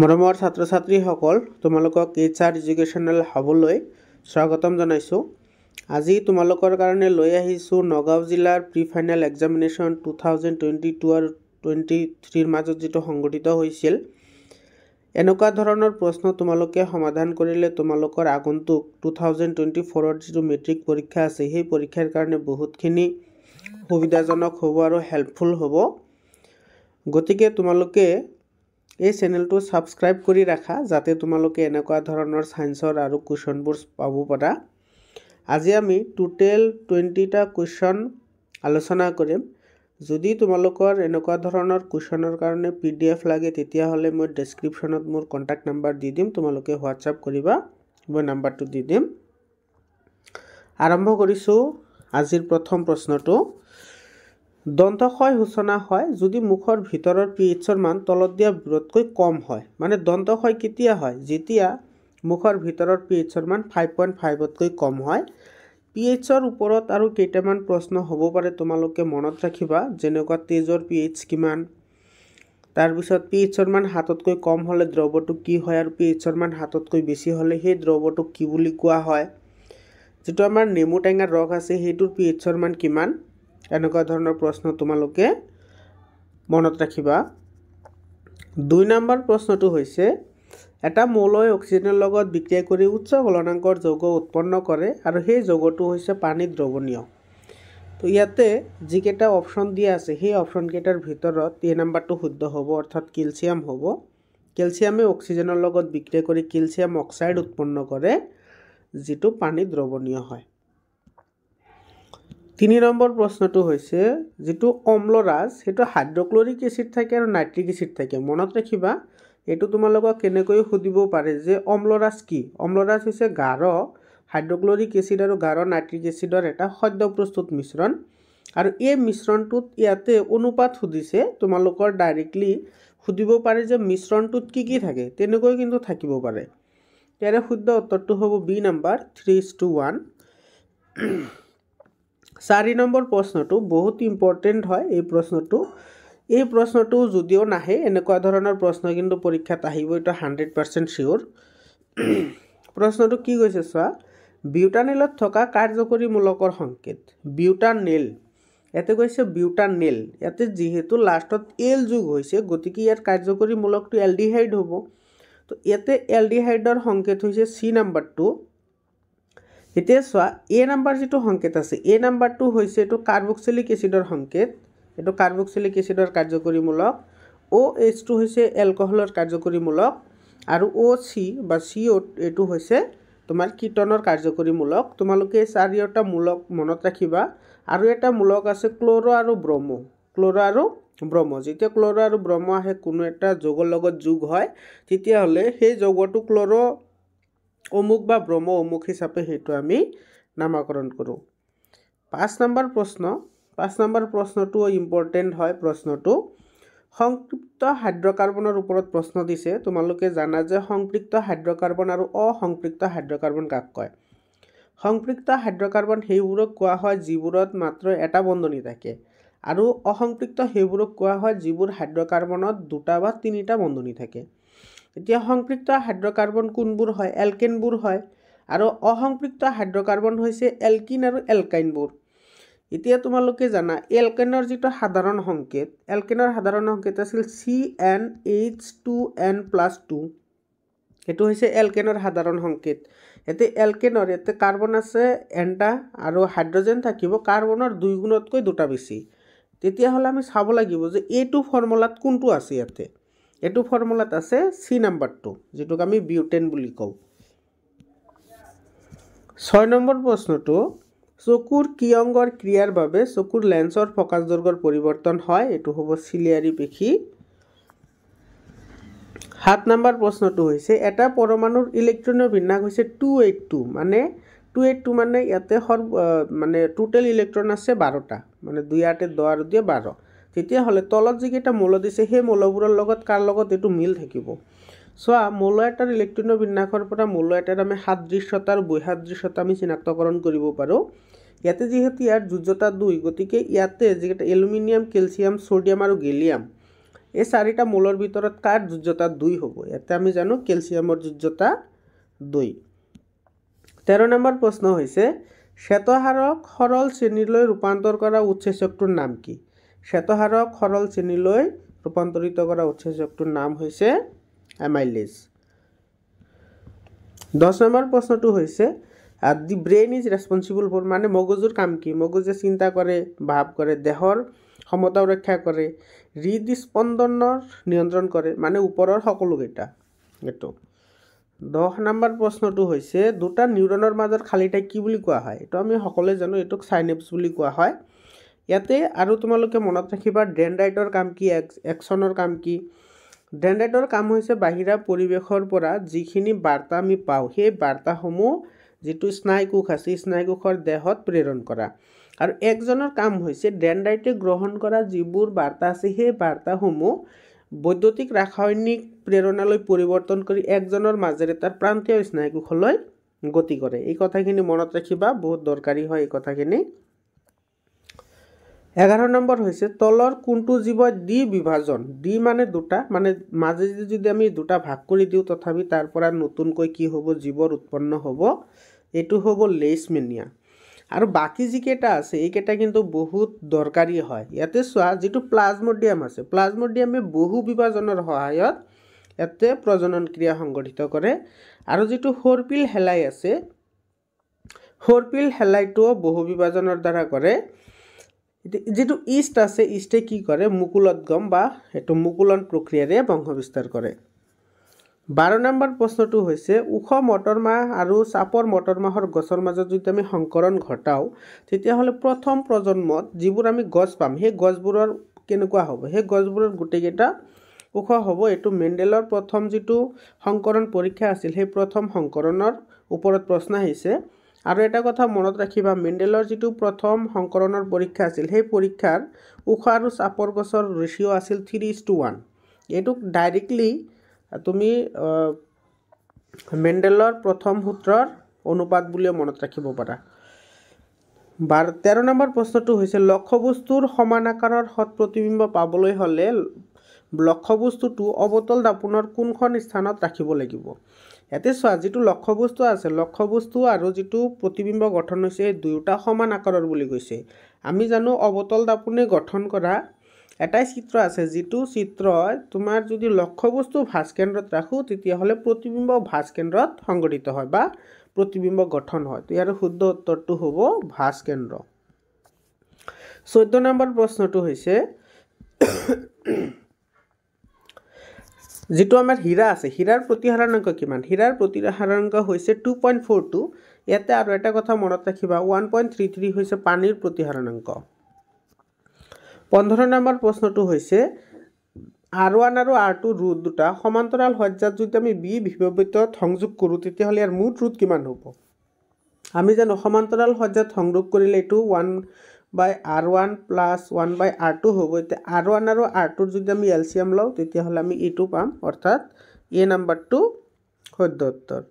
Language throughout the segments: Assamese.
মৰমৰ ছাত্ৰ ছাত্ৰীসকল তোমালোকক এইচআৰ এডুকেশ্যনেল হাবলৈ স্বাগতম জনাইছোঁ। আজি তোমালোকৰ কাৰণে লৈ আহিছোঁ নগাঁও জিলাৰ প্ৰি ফাইনেল এক্সামিনেশ্যন 2022 আৰু 23 মাজত যিটো সংগঠিত হৈছিল। এনেকুৱা ধৰণৰ প্ৰশ্ন তোমালোকে সমাধান কৰিলে তোমালোকৰ আগন্তুক 2024ৰ যিটো মেট্ৰিক পৰীক্ষা আছে সেই পৰীক্ষাৰ কাৰণে বহুতখিনি সুবিধাজনক হ'ব আৰু হেল্পফুল হ'ব। গতিকে তোমালোকে এই চেনেলটো সাবস্ক্ৰাইব কৰি ৰাখা যাতে তোমালোকে এনেকুৱা ধৰণৰ সায়েন্সৰ আৰু কুৱেশ্যনবোৰ পাব পাৰা। আজি আমি টোটেল 20টা কুৱেশ্যন আলোচনা কৰিম। যদি তোমালোকৰ এনেকুৱা ধৰণৰ কুৱেশ্যনৰ কাৰণে PDF লাগে তেতিয়াহ'লে মই ডেছক্ৰিপশ্যনত মোৰ কণ্টেক্ট নাম্বাৰ দি দিম, তোমালোকে হোৱাটছআপ কৰিবা, মই নাম্বাৰটো দি দিম। আৰম্ভ কৰিছোঁ আজিৰ প্ৰথম প্ৰশ্নটো। দন্তক্ষয় সূচনা হয় যদি মুখৰ ভিতৰৰ pHৰ মান তলত দিয়া বোৰতকৈ কম হয়। মানে দন্তক্ষয় কেতিয়া হয়? যেতিয়া মুখৰ ভিতৰৰ pHৰ মান 5.5তকৈ কম হয়। pHৰ ওপৰত আৰু কেইটামান প্ৰশ্ন হ'ব পাৰে তোমালোকে মনত ৰাখিবা, যেনেকুৱা তেজৰ pH কিমান, তাৰপিছত pHৰ মান 7তকৈ কম হ'লে দ্ৰৱটো কি হয়, আৰু pHৰ মান 7তকৈ বেছি হ'লে সেই দ্ৰৱটোক কি বুলি কোৱা হয়। যিটো আমাৰ নেমু টেঙাৰ ৰস আছে সেইটোৰ pHৰ মান কিমান, এনেকুৱা ধৰণৰ প্ৰশ্ন তোমালোকে মনত ৰাখিবা। 2 নম্বৰ প্ৰশ্নটো হৈছে এটা মৌলই অক্সিজেনৰ লগত বিক্ৰিয়া কৰি উচ্চ গলনাংকৰ যৌগ উৎপন্ন কৰে আৰু সেই যৌগটো হৈছে পানীত দ্ৰৱণীয়। তো ইয়াতে যিকেইটা অপশ্যন দিয়া আছে সেই অপশ্যনকেইটাৰ ভিতৰত A নম্বৰটো শুদ্ধ হ'ব, অৰ্থাৎ কেলছিয়াম হ'ব। কেলছিয়ামে অক্সিজেনৰ লগত বিক্ৰিয়া কৰি কেলছিয়াম অক্সাইড উৎপন্ন কৰে যিটো পানীত দ্ৰৱণীয় হয়। 3 নম্বৰ প্ৰশ্নটো হৈছে যিটো অম্লৰাজ সেইটো হাইড্ৰক্লৰিক এচিড থাকে আৰু নাইট্ৰিক এচিড থাকে। মনত ৰাখিবা, এইটো তোমালোকক কেনেকৈ সুধিব পাৰে যে অম্লৰাজ কি। অম্লৰাজ হৈছে গাঢ় হাইড্ৰক্লৰিক এচিড আৰু গাঢ় নাইট্ৰিক এচিডৰ এটা সদ্য প্ৰস্তুত মিশ্ৰণ, আৰু এই মিশ্ৰণটোত ইয়াতে অনুপাত সুধিছে। তোমালোকৰ ডাইৰেক্টলি সুধিব পাৰে যে মিশ্ৰণটোত কি কি থাকে, তেনেকৈ কিন্তু থাকিব পাৰে। ইয়াৰে শুদ্ধ উত্তৰটো হ'ব B নম্বৰ 3:1। 4 নম্বৰ প্ৰশ্নটো বহুত ইম্পৰ্টেণ্ট হয়। এই প্ৰশ্নটো যদিও নাহে, এনেকুৱা ধৰণৰ প্ৰশ্ন কিন্তু পৰীক্ষাত আহিব, এইটো 100% চিয়'ৰ। প্ৰশ্নটো কি কৈছে চোৱা, বিউটানিলত থকা কাৰ্যকৰী মূলকৰ সংকেত। বিউটানেল, ইয়াতে কৈছে বিউটানেল। ইয়াতে যিহেতু লাষ্টত এল যোগ হৈছে গতিকে ইয়াৰ কাৰ্যকৰী মূলকটো এলডিহাইড হ'ব। তো ইয়াতে এলডিহাইডৰ সংকেত হৈছে C নম্বৰটো। এতিয়া চোৱা A নম্বৰ যিটো সংকেত আছে, A নম্বৰটো হৈছে এইটো কাৰ্বক্সিলিক এচিডৰ সংকেত, এইটো কাৰ্বক্সিলিক এচিডৰ কাৰ্যকৰীমূলক। OH হৈছে এলকহলৰ কাৰ্যকৰীমূলক, আৰু OC বা CO এইটো হৈছে তোমাৰ কীটনৰ কাৰ্যকৰীমূলক। তোমালোকে এই 4টা মূলক মনত ৰাখিবা। আৰু এটা মূলক আছে ক্ল'ৰ আৰু ব্ৰমো। ক্ল'ৰ আৰু ব্ৰমো, যেতিয়া ক্ল'ৰ আৰু ব্ৰমো আহে কোনো এটা যৌগৰ লগত যোগ হয় তেতিয়াহ'লে সেই যৌগটো ক্ল'ৰ অমুক বা ব্ৰমো অমুক হিচাপে সেইটো আমি নামাকৰণ কৰোঁ। 5 নম্বৰ প্ৰশ্ন। 5 নম্বৰ প্ৰশ্নটো ইম্পৰ্টেণ্ট হয়। প্ৰশ্নটো সংপৃক্ত হাইড্ৰকাৰ্বনৰ ওপৰত প্ৰশ্ন দিছে। তোমালোকে জানা যে সংপৃক্ত হাইড্ৰকাৰ্বন আৰু অসংপৃক্ত হাইড্ৰকাৰ্বন কাক কয়। সংপৃক্ত হাইড্ৰকাৰ্বন সেইবোৰক কোৱা হয় যিবোৰত মাত্ৰ এটা বন্ধনী থাকে, আৰু অসংপৃক্ত সেইবোৰক কোৱা হয় যিবোৰ হাইড্ৰকাৰ্বনত 2টা বা 3টা বন্ধনী থাকে। এতিয়া সংপৃক্ত হাইড্ৰকাৰ্বন কোনবোৰ হয়? এলকেনবোৰ হয়, আৰু অসংপৃক্ত হাইড্ৰকাৰ্বন হৈছে এলকিন আৰু এলকাইনবোৰ। এতিয়া তোমালোকে জানা এলকেনৰ যিটো সাধাৰণ সংকেত, এলকেনৰ সাধাৰণ সংকেত আছিল CnH2n+2। এইটো হৈছে এলকেনৰ সাধাৰণ সংকেত। ইয়াতে এলকেনৰ ইয়াতে কাৰ্বন আছে nটা আৰু হাইড্ৰজেন থাকিব কাৰ্বনৰ 2 গুণতকৈ 2টা বেছি। তেতিয়াহ'লে আমি চাব লাগিব যে এইটো ফৰ্মুলাত কোনটো আছে। ইয়াতে এইটো ফৰ্মুলাত আছে C নম্বৰটো, যিটোক আমি বিউটেন বুলি কওঁ। 6 নম্বৰ প্ৰশ্নটো, চকুৰ কি অংগৰ ক্ৰিয়াৰ বাবে চকুৰ লেন্সৰ ফকাছ দৈৰ্ঘ্যৰ পৰিৱৰ্তন হয়? এইটো হ'ব চিলিয়াৰী পেশী। 7 নম্বৰ প্ৰশ্নটো হৈছে এটা পৰমাণুৰ ইলেক্ট্ৰনৰ বিন্যাস হৈছে 282। মানে 282 মানে ইয়াতে মানে টোটেল ইলেক্ট্ৰন আছে 12টা, মানে 2 8 10 আৰু 2 12। তেতিয়াহ'লে তলত যিকেইটা মৌল দিছে সেই মৌলবোৰৰ লগত কাৰ লগত এইটো মিল থাকিব। চোৱা, মৌল এটাৰ ইলেক্ট্ৰনৰ বিন্যাসৰ পৰা মৌল এটাৰ আমি সাদৃশ্যতা আৰু বৈসাদৃশ্যতা আমি চিনাক্তকৰণ কৰিব পাৰোঁ। ইয়াতে যিহেতু ইয়াৰ যোজ্যতা 2 গতিকে ইয়াতে যিকেইটা এলুমিনিয়াম, কেলছিয়াম, ছ'ডিয়াম আৰু গেলিয়াম এই চাৰিটা মূলৰ ভিতৰত কাৰ যোজ্যতা 2 হ'ব ইয়াতে আমি জানো কেলছিয়ামৰ যোজ্যতা 2 13 নম্বৰ প্ৰশ্ন হৈছে শ্বেতসাৰক সৰল শ্ৰেণীলৈ ৰূপান্তৰ কৰা উৎসেচকটোৰ নাম কি শ্বেতসাৰক সৰল শ্ৰেণীলৈ ৰূপান্তৰিত কৰা উৎসেচকটোৰ নাম হৈছে এমাইলেজ 10 নম্বৰ প্ৰশ্নটো হৈছে দি ব্ৰেইন ইজ ৰেসপন্সিবল ফৰ মানে মগজুৰ কাম কি মগজুৱে চিন্তা কৰে ভাব কৰে দেহৰ ক্ষমতা ৰক্ষা কৰে হৃদস্পন্দনৰ নিয়ন্ত্ৰণ কৰে মানে ওপৰৰ সকলোকেইটা এটো 10 নম্বৰ প্ৰশ্নটো হৈছে দুটা নিউৰনৰ মাজৰ খালি ঠাই কি বুলি কোৱা হয় এটো আমি সকলোৱে জানো এটোক সাইনেপছ বুলি কোৱা হয় ইয়াতে আৰু তোমালোকে মনত ৰাখিবা ডেনড্ৰাইটৰ কাম কি এক্সনৰ কাম কি ডেনড্ৰাইটৰ কাম হৈছে বাহিৰা পৰিৱেশৰ পৰা যিখিনি বাৰ্তা আমি পাওঁ সেই বাৰ্তাসমূহ যেটো স্নায়ুকোষ আছে স্নায়ুকোষৰ দেহত প্ৰেৰণ কৰা আৰু একজনৰ কাম হৈছে ডেনড্ৰাইটে গ্ৰহণ কৰা যিবোৰ বাৰ্তা আছে সেই বাৰ্তাসমূহ বৈদ্যুতিক ৰাসায়নিক প্ৰেৰণালৈ পৰিৱৰ্তন কৰি একজনৰ মাজেৰে তাৰ প্ৰান্তীয় স্নায়ুকোষলৈ গতি কৰে এই কথাখিনি মনত ৰাখিবা বহুত দৰকাৰী হয় এই কথাখিনি 11 নম্বৰ হৈছে তলৰ কোনটো জীৱই দ্বি বিভাজন দ্বি মানে দুটা মানে মাজে যদি আমি দুটা ভাগ কৰি দিও তথাপি তাৰ পৰা নতুনকৈ কি হ'ব জীৱৰ উৎপন্ন হ'ব এটো হ'ব লেইশমেনিয়া আৰু বাকি যিকেটা আছে এইকেটা কিন্তু বহুত দৰকাৰী হয় ইয়াতে সোৱা যেটো প্লাজমোডিয়াম আছে প্লাজমোডিয়ামে বহু বিভাজনৰ সহায়ত এতে প্ৰজনন ক্ৰিয়া সংঘটিত কৰে আৰু যেটো হৰপিল হেলাই আছে হৰপিল হেলাইটো বহু বিভাজনৰ দ্বাৰা কৰে যেটো ইষ্ট আছে ইষ্টে কি কৰে মুকুলোদ্গম বা এটো মুকুলন প্ৰক্ৰিয়াৰে বংশবিস্তাৰ কৰে 12 নম্বৰ প্ৰশ্নটো হৈছে উখ মটৰমাহ আৰু চাপৰ মটৰমাহৰ গছৰ মাজত যদি আমি সংকৰণ ঘটাও তেতিয়া হলে প্ৰথম প্ৰজন্মত যিবোৰ আমি গছ পাম সেই গছবোৰৰ কেনেকুৱা হ'ব সেই গছবোৰৰ গুটেকেটা উখ হ'ব এটো মেন্ডেলৰ প্ৰথম যেটো সংকৰণ পৰীক্ষা আছিল সেই প্ৰথম সংকৰণৰ ওপৰত প্ৰশ্ন আহিছে আৰু এটা কথা মনত ৰাখিবা মেন্ডেলৰ যেটো প্ৰথম সংকৰণৰ পৰীক্ষা আছিল সেই পৰীক্ষাৰ উখ আৰু চাপৰ গছৰ ৰেশিও আছিল 3:1 এটোক ডাইৰেক্টলি তুমি মেন্ডেলৰ প্ৰথম সূত্ৰৰ অনুপাত বুলি মনত ৰাখিব পাৰা 13 নম্বৰ প্ৰশ্নটো হৈছে লক্ষ্যবস্তুৰ সমান আকাৰৰ হত প্ৰতিবিম্ব পাবলৈ হলে লক্ষ্যবস্তুটো অবতল দাপনৰ কোনখন স্থানত ৰাখিব লাগিব এতে সোৱা যেটো লক্ষ্যবস্তু আছে লক্ষ্যবস্তু আৰু যেটো প্ৰতিবিম্ব গঠন হৈছে দুয়োটা সমান আকাৰৰ বুলি কৈছে আমি জানো অবতল দাপনে গঠন কৰা এটাই চিত্ৰ আছে যেটো চিত্ৰ তোমাৰ যদি লক্ষ্যবস্তু ভাঁজ কেন্দ্ৰত ৰাখো তেতিয়া হলে প্ৰতিবিম্ব ভাঁজ কেন্দ্ৰত সংঘটিত হয় বা প্ৰতিবিম্ব গঠন হয় তো ইয়াৰ শুদ্ধ উত্তৰটো হ'ব ভাঁজ কেন্দ্ৰ 14 নম্বৰ প্ৰশ্নটো হৈছে যেটো আমাৰ হীৰা আছে হীৰাৰ প্ৰতিহাৰাংক কিমান হীৰাৰ প্ৰতিহাৰাংক হৈছে 2.42 ইয়াতে আৰু এটা কথা মনত ৰাখিবা 1.33 হৈছে পানীৰ প্ৰতিহাৰাংক 15 নম্বৰ প্ৰশ্নটো হৈছে R1 আৰু R2 ৰুট দুটা সমান্তৰাল সজ্জাত যদি আমি বি বিভৱিতত সংযোগ কৰো তেতিয়া হলে ইয়াৰ মুঠ ৰুট কিমান হ'ব আমি জানো সমান্তৰাল সজ্জাত সংযোগ কৰিলে এটো 1/R1 + 1/R2 হ'ব এতে R1 আৰু R2 যদি আমি এলসিয়াম লও তেতিয়া হলে আমি এটো পাম অৰ্থাৎ এ নাম্বাৰটো শুদ্ধ উত্তৰ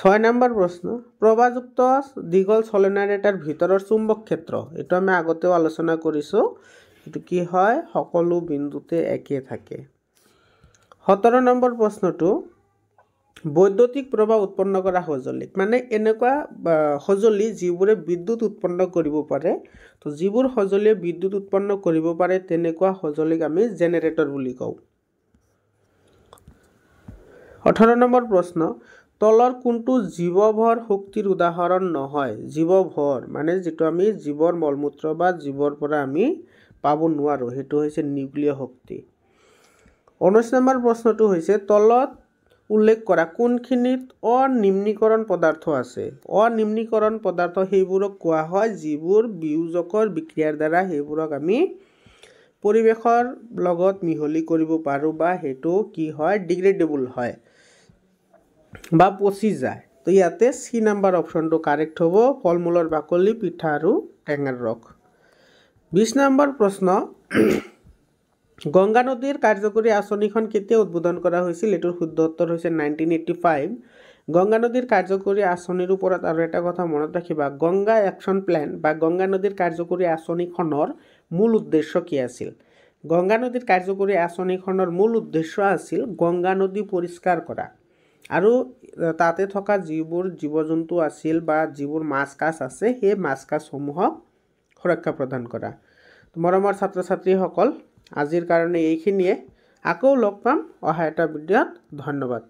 6 নম্বৰ প্ৰশ্ন প্ৰবাহযুক্ত দীঘল সলিনয়েড এটাৰ ভিতৰৰ চুম্বক ক্ষেত্ৰ এটো আমি আগতেও আলোচনা কৰিছো এটো কি হয় সকলো বিন্দুতে একে থাকে 17 নম্বৰ প্ৰশ্নটো বৈদ্যুতিক প্ৰবাহ উৎপন্ন কৰা সঁজুলি মানে এনেকুৱা সঁজুলি যিবোৰে বিদ্যুৎ উৎপন্ন কৰিব পাৰে তো যিবোৰ সঁজুলিয়ে বিদ্যুৎ উৎপন্ন কৰিব পাৰে তেনেকুৱা সঁজুলিক আমি জেনাৰেটৰ বুলি কওঁ 18 নম্বৰ প্ৰশ্ন তলৰ কোনটো জীৱভৰ শক্তিৰ উদাহৰণ নহয় জীৱভৰ মানে যেটো আমি জীৱৰ মলমূত্ৰ বা জীৱৰ পৰা আমি পাব নোৱাৰো হেতু হৈছে নিউক্লিয় শক্তি 19 নম্বৰ প্ৰশ্নটো হৈছে তলত উল্লেখ কৰা কোনখিনিত অনিম্নীকৰণ পদাৰ্থ আছে অনিম্নীকৰণ পদাৰ্থ সেইবোৰক কোৱা হয় যিবোৰ বিয়োজকৰ বিক্ৰিয়াৰ দ্বাৰা সেইবোৰক আমি পৰিৱেশৰ লগত মিহলি কৰিব পাৰো বা হেতু কি হয় ডিগ্ৰেডেবল হয় বা পচি যায় তো ইয়াতে সি নাম্বাৰ অপশনটো কাৰেক্ট হ'ব ফলমূলৰ বাকলি পিঠা আৰু টেঙাৰ ৰস 20 নম্বৰ প্ৰশ্ন গংগা নদীৰ কাৰ্যকৰী আঁচনিখন কেতিয়া উদ্বোধন কৰা হৈছিল এটোৰ শুদ্ধ উত্তৰ হৈছে 1985 গংগা নদীৰ কাৰ্যকৰী আঁচনিৰ ওপৰত আৰু এটা কথা মনত ৰাখিবা গংগা একচন প্ল্যান বা গংগা নদীৰ কাৰ্যকৰী আঁচনিখনৰ মূল উদ্দেশ্য কি আছিল গংগা নদীৰ কাৰ্যকৰী আঁচনিখনৰ মূল উদ্দেশ্য আছিল গংগা নদী পৰিষ্কাৰ কৰা আৰু তাতে থকা যিবোৰ জীৱ জন্তু আছিল বা যিবোৰ মাছ কাছ আছে সেই মাছ কাছসমূহক সুৰক্ষা প্ৰদান কৰা। মৰমৰ ছাত্ৰ ছাত্ৰীসকল, আজিৰ কাৰণে এইখিনিয়ে। আকৌ লগ পাম অহা এটা ভিডিঅ'ত। ধন্যবাদ।